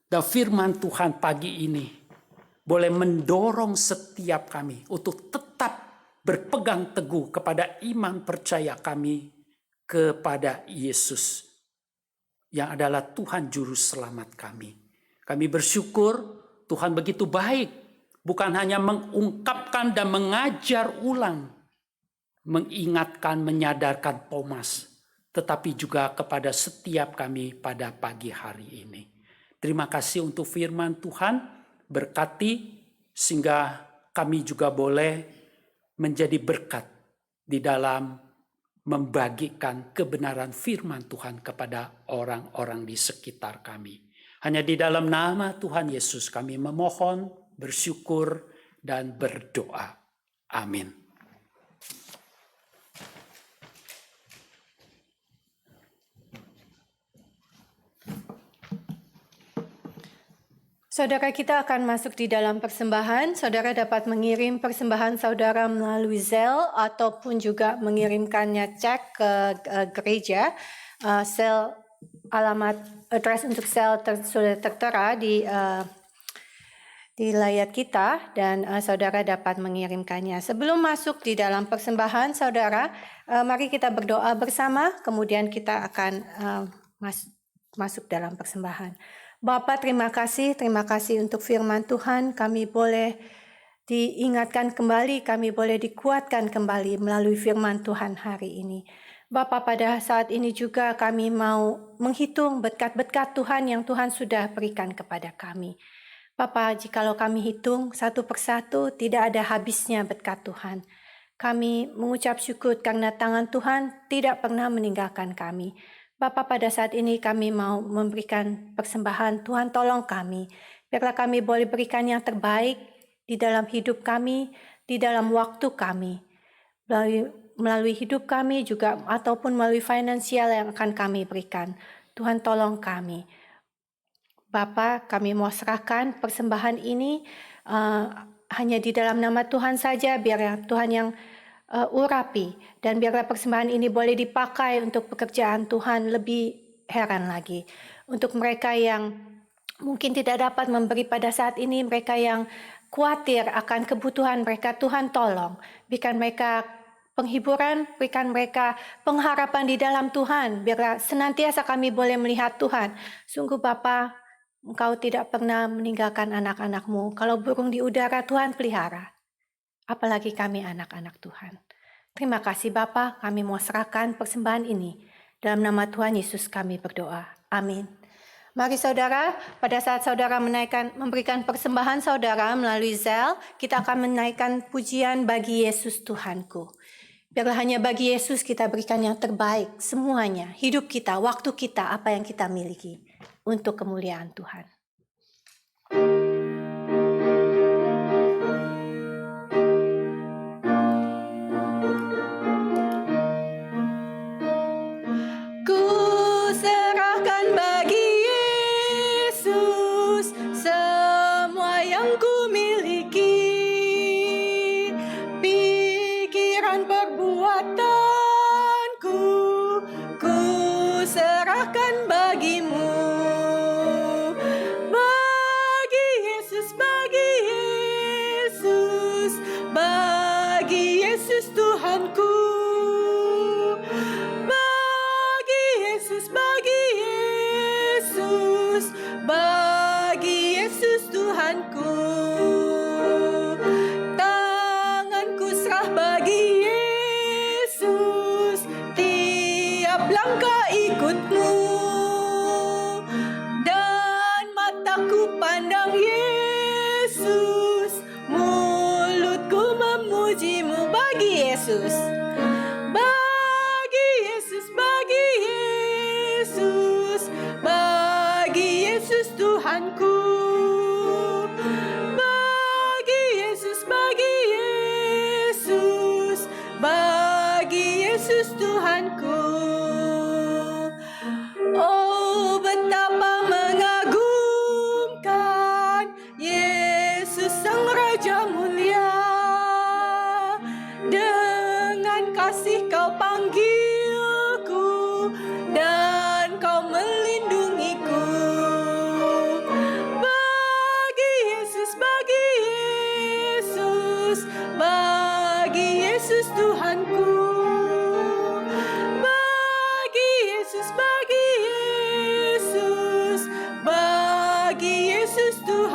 Dan firman Tuhan pagi ini boleh mendorong setiap kami untuk tetap berpegang teguh kepada iman percaya kami kepada Yesus yang adalah Tuhan Juru Selamat kami. Kami bersyukur Tuhan begitu baik, bukan hanya mengungkapkan dan mengajar ulang, mengingatkan, menyadarkan Thomas, tetapi juga kepada setiap kami pada pagi hari ini. Terima kasih untuk firman Tuhan, berkati sehingga kami juga boleh menjadi berkat di dalam membagikan kebenaran firman Tuhan kepada orang-orang di sekitar kami. Hanya di dalam nama Tuhan Yesus kami memohon, bersyukur, dan berdoa. Amin. Saudara, kita akan masuk di dalam persembahan. Saudara dapat mengirim persembahan saudara melalui Zelle ataupun juga mengirimkannya cek ke gereja. Sel alamat address untuk sel sudah tertera di layar kita dan saudara dapat mengirimkannya. Sebelum masuk di dalam persembahan, saudara, mari kita berdoa bersama. Kemudian kita akan masuk dalam persembahan. Bapa, terima kasih untuk firman Tuhan. Kami boleh diingatkan kembali, kami boleh dikuatkan kembali melalui firman Tuhan hari ini. Bapa, pada saat ini juga kami mau menghitung berkat-berkat Tuhan yang Tuhan sudah berikan kepada kami. Bapa, jikalau kami hitung satu persatu, tidak ada habisnya berkat Tuhan. Kami mengucap syukur karena tangan Tuhan tidak pernah meninggalkan kami. Bapa, pada saat ini kami mau memberikan persembahan. Tuhan, tolong kami. Biarlah kami boleh berikan yang terbaik di dalam hidup kami, di dalam waktu kami. Melalui hidup kami juga ataupun melalui finansial yang akan kami berikan. Tuhan, tolong kami. Bapa, kami mau serahkan persembahan ini hanya di dalam nama Tuhan saja, biar Tuhan yang urapi, dan biarlah persembahan ini boleh dipakai untuk pekerjaan Tuhan lebih heran lagi. Untuk mereka yang mungkin tidak dapat memberi pada saat ini, mereka yang khawatir akan kebutuhan mereka, Tuhan tolong. Berikan mereka penghiburan, berikan mereka pengharapan di dalam Tuhan. Biarlah senantiasa kami boleh melihat Tuhan. Sungguh Bapa, Engkau tidak pernah meninggalkan anak-anak-Mu. Kalau burung di udara, Tuhan pelihara. Apalagi kami anak-anak Tuhan. Terima kasih Bapa, kami mau serahkan persembahan ini. Dalam nama Tuhan Yesus kami berdoa. Amin. Mari saudara, pada saat saudara memberikan persembahan saudara melalui Zelle, kita akan menaikkan pujian bagi Yesus Tuhanku. Biarlah hanya bagi Yesus kita berikan yang terbaik, semuanya, hidup kita, waktu kita, apa yang kita miliki, untuk kemuliaan Tuhan.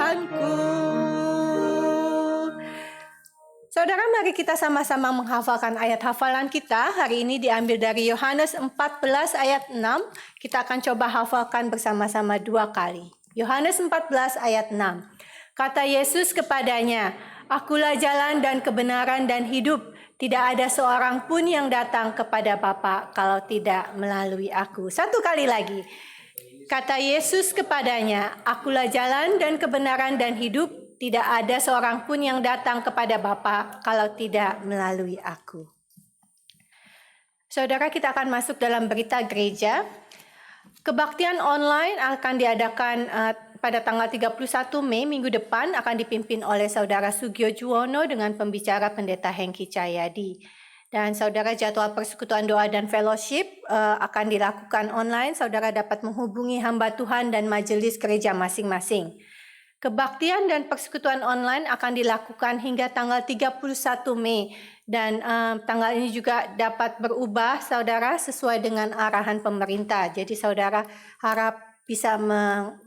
Tuhanku. Saudara, mari kita sama-sama menghafalkan ayat hafalan kita. Hari ini diambil dari Yohanes 14 ayat 6. Kita akan coba hafalkan bersama-sama 2 kali. Yohanes 14 ayat 6. Kata Yesus kepadanya, "Akulah jalan dan kebenaran dan hidup. Tidak ada seorang pun yang datang kepada Bapa kalau tidak melalui aku." 1 kali lagi. Kata Yesus kepadanya, "Akulah jalan dan kebenaran dan hidup. Tidak ada seorang pun yang datang kepada Bapa kalau tidak melalui aku." Saudara, kita akan masuk dalam berita gereja. Kebaktian online akan diadakan pada tanggal 31 Mei minggu depan, akan dipimpin oleh Saudara Sugio Juwono dengan pembicara Pendeta Hengki Cahyadi. Dan saudara, jadwal persekutuan doa dan fellowship akan dilakukan online. Saudara dapat menghubungi hamba Tuhan dan majelis gereja masing-masing. Kebaktian dan persekutuan online akan dilakukan hingga tanggal 31 Mei. Dan tanggal ini juga dapat berubah, saudara, sesuai dengan arahan pemerintah. Jadi saudara harap bisa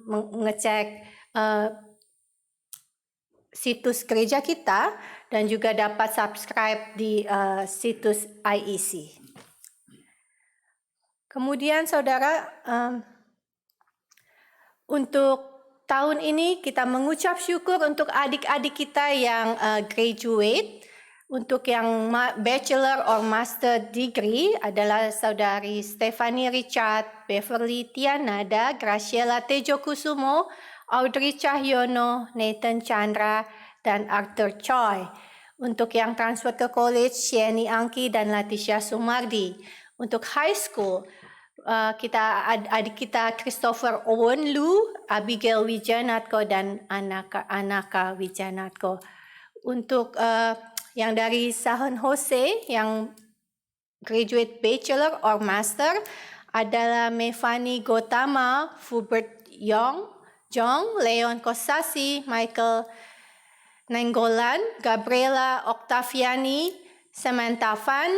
mengecek situs gereja kita dan juga dapat subscribe di situs IEC. Kemudian saudara, untuk tahun ini kita mengucap syukur untuk adik-adik kita yang graduate. Untuk yang bachelor or master degree adalah saudari Stephanie Richard, Beverly Tianada, Graciela Tejo Kusumo, Audrey Cahyono, Nathan Chandra, dan Arthur Choi. Untuk yang transfer ke college, Shani Angki dan Latisha Sumardi. Untuk high school, adik kita Christopher Owen Lu, Abigail Wijanatko, dan Anaka Wijanatko. Untuk yang dari San Jose yang graduate bachelor or master adalah Mevani Gotama, Fubert Jong, Leon Kosasi, Michael Nenggolan, Gabriela Octaviani, Samantha Fan,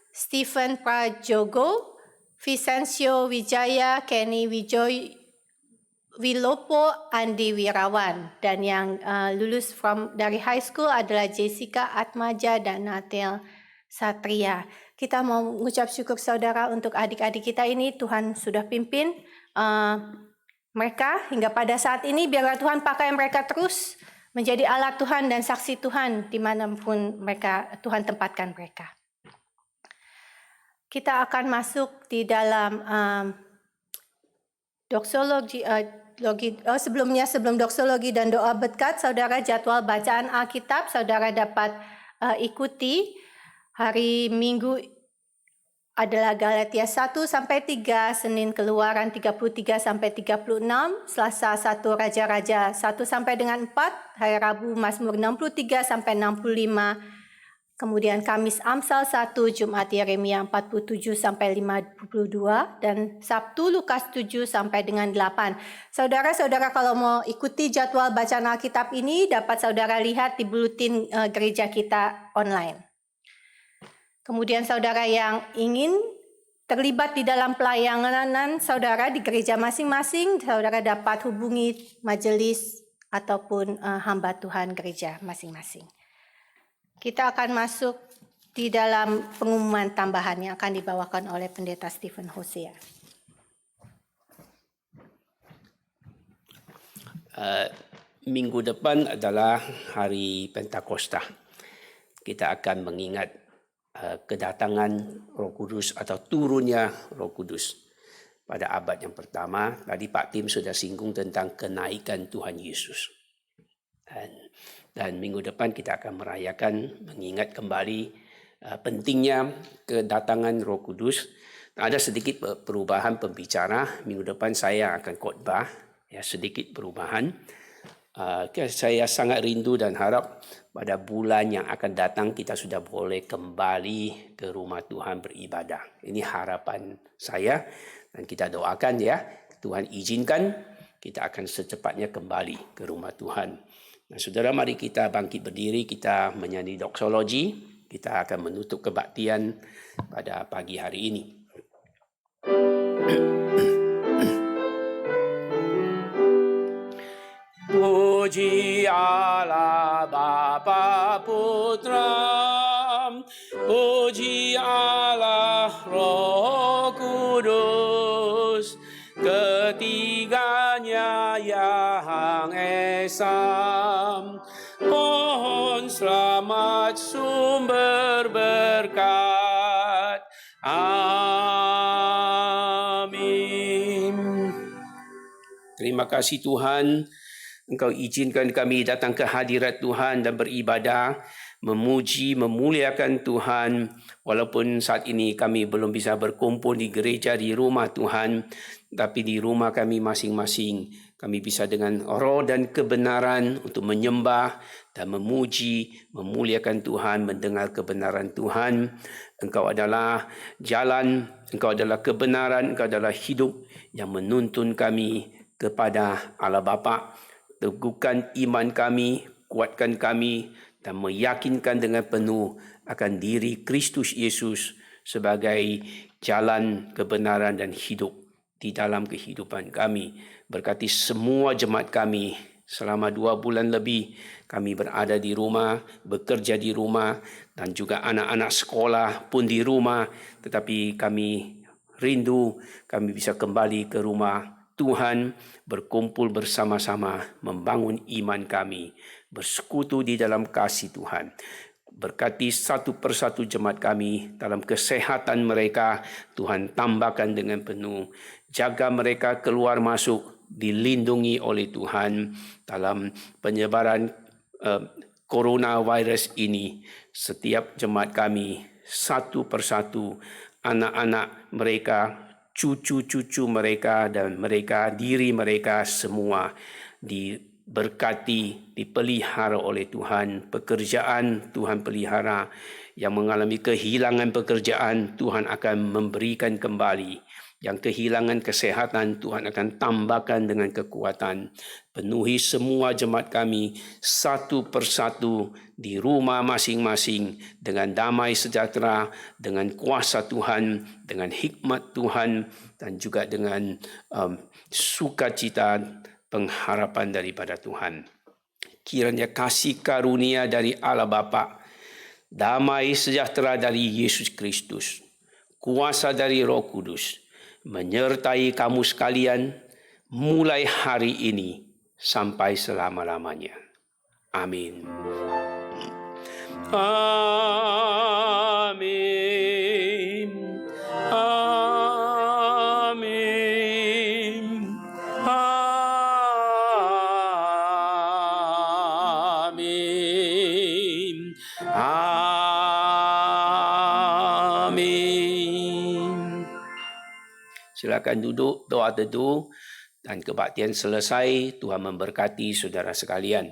Stephen Prajogo, Vicencio Wijaya, Kenny Wilopo, Andi Wirawan. Dan yang lulus dari high school adalah Jessica Atmaja dan Nathel Satria. Kita mau mengucap syukur saudara untuk adik-adik kita ini. Tuhan sudah pimpin mereka hingga pada saat ini. Biarlah Tuhan pakai mereka terus menjadi alat Tuhan dan saksi Tuhan dimanapun Tuhan tempatkan mereka. Kita akan masuk di dalam doksologi. Sebelum doksologi dan doa berkat, saudara, jadwal bacaan Alkitab saudara dapat ikuti. Hari Minggu adalah Galatia 1-3, Senin Keluaran 33-36, Selasa 1 Raja-Raja 1-4, Hari Rabu Mazmur 63-65, kemudian Kamis Amsal 1, Jumat Yeremia 47-52, dan Sabtu Lukas 7-8. Saudara-saudara kalau mau ikuti jadwal bacaan Alkitab ini dapat saudara lihat di buletin gereja kita online. Kemudian saudara yang ingin terlibat di dalam pelayanan saudara di gereja masing-masing, saudara dapat hubungi majelis ataupun hamba Tuhan gereja masing-masing. Kita akan masuk di dalam pengumuman tambahan yang akan dibawakan oleh Pendeta Stephen Hosea. Minggu depan adalah hari Pentakosta. Kita akan mengingat kedatangan Roh Kudus atau turunnya Roh Kudus pada abad yang pertama. Tadi Pak Tim sudah singgung tentang kenaikan Tuhan Yesus. Dan minggu depan kita akan merayakan, mengingat kembali pentingnya kedatangan Roh Kudus. Ada sedikit perubahan pembicara. Minggu depan saya akan khotbah, sedikit perubahan. Saya sangat rindu dan harap pada bulan yang akan datang kita sudah boleh kembali ke rumah Tuhan beribadah. Ini harapan saya dan kita doakan Tuhan izinkan kita akan secepatnya kembali ke rumah Tuhan. Nah, saudara, mari kita bangkit berdiri, kita menyanyi doksologi. Kita akan menutup kebaktian pada pagi hari ini. Puji Puji Allah Bapa Putra, puji Allah Roh Kudus, ketiganya yang esa. Mohon selamat sumber berkat. Amin. Terima kasih Tuhan, Engkau izinkan kami datang ke hadirat Tuhan dan beribadah, memuji, memuliakan Tuhan. Walaupun saat ini kami belum bisa berkumpul di gereja, di rumah Tuhan, tapi di rumah kami masing-masing, kami bisa dengan roh dan kebenaran untuk menyembah dan memuji, memuliakan Tuhan, mendengar kebenaran Tuhan. Engkau adalah jalan, Engkau adalah kebenaran, Engkau adalah hidup yang menuntun kami kepada Allah Bapa. Teguhkan iman kami, kuatkan kami dan meyakinkan dengan penuh akan diri Kristus Yesus sebagai jalan kebenaran dan hidup di dalam kehidupan kami. Berkati semua jemaat kami selama 2 bulan lebih kami berada di rumah, bekerja di rumah dan juga anak-anak sekolah pun di rumah. Tetapi kami rindu kami bisa kembali ke rumah Tuhan, berkumpul bersama-sama, membangun iman kami, bersekutu di dalam kasih Tuhan. Berkati satu persatu jemaat kami dalam kesehatan mereka, Tuhan tambahkan dengan penuh. Jaga mereka keluar masuk, dilindungi oleh Tuhan dalam penyebaran coronavirus ini. Setiap jemaat kami, satu persatu, anak-anak mereka, cucu-cucu mereka dan mereka, diri mereka semua diberkati, dipelihara oleh Tuhan. Pekerjaan Tuhan pelihara, yang mengalami kehilangan pekerjaan Tuhan akan memberikan kembali. Yang kehilangan kesehatan Tuhan akan tambahkan dengan kekuatan. Penuhi semua jemaat kami satu persatu di rumah masing-masing dengan damai sejahtera, dengan kuasa Tuhan, dengan hikmat Tuhan dan juga dengan sukacita pengharapan daripada Tuhan. Kiranya kasih karunia dari Allah Bapa, damai sejahtera dari Yesus Kristus, kuasa dari Roh Kudus menyertai kamu sekalian mulai hari ini sampai selama-lamanya. Amin. Amin. Amin. Amin. Amin. Silakan duduk, doa teduh dan kebaktian selesai. Tuhan memberkati saudara sekalian.